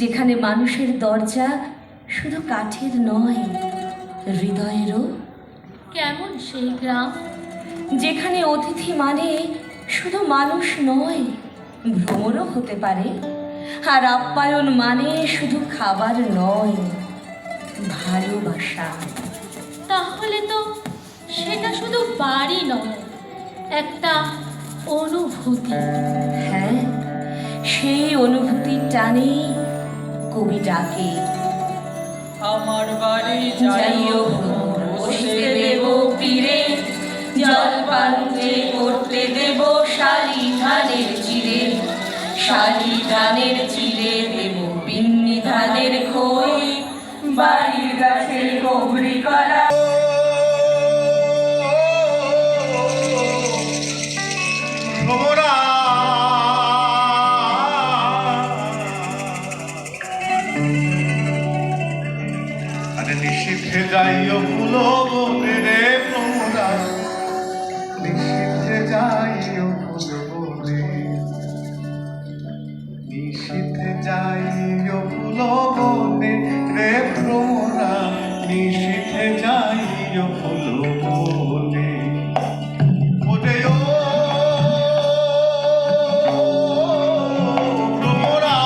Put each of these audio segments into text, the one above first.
যেখানে মানুষের দরজা শুধু কাঠের নয়, হৃদয়েরও। কেমন সেই গ্রাম, যেখানে অতিথি মানে শুধু মানুষ নয়, ভ্রমরও হতে পারে। আর আপ্যায়ন মানে শুধু খাবার নয়, ভালোবাসা। তাহলে তো সেটা শুধু বাড়ি নয়, একটা অনুভূতি। হ্যাঁ, সেই অনুভূতির টানে কবি ডাকে, আমার বাড়ি যাইও বসতে দেব তীরে, জল পান যে করতে দেব শালি ধানের চিড়ে, শালি ধানের চিড়ে দেব পিন্নি ধানের খই, বাড়ির গাছের কবরি করা। নিষিদ্ধে যাইও ফুলো বনে রে ভ্রমরা, নিষিদ্ধে যাইও ফুলো বনে, নিষিদ্ধে যাইও ফুলো বনে রে ভ্রমরা, নিষিদ্ধে যাইও ফুলো বনে। ওরে ও ভ্রমরা,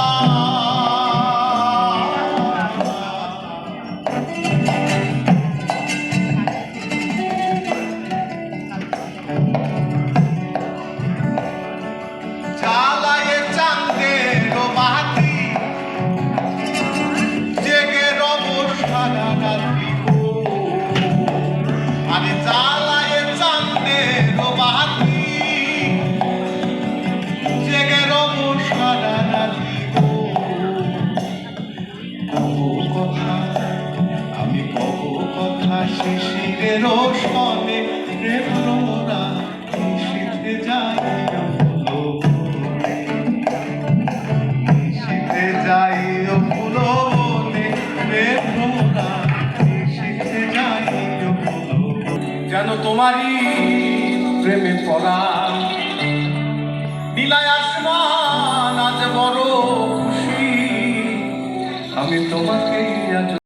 জ্বালায়ে চাঁদের বাতি, জেগে রব সারা রাত্রি গো। আরে জ্বালায়ে চাঁদের বাতি, জেগে রব সারা রাত্রি গো। কবো কথা, আমি কবো কথা শিশিরের সনে রে ভ্রমরা, নিষিদ্ধে যাইও ফুলো বনে, নিষিদ্ধে যাইও ফুলো বনে রে ভ্রমরা, নিষিদ্ধে যাইও ফুলো বনে। যেন তোমারই প্রেমে পড়া বিলায় আসমান আজ বড় খুশি, আমি তোমাকেই আজ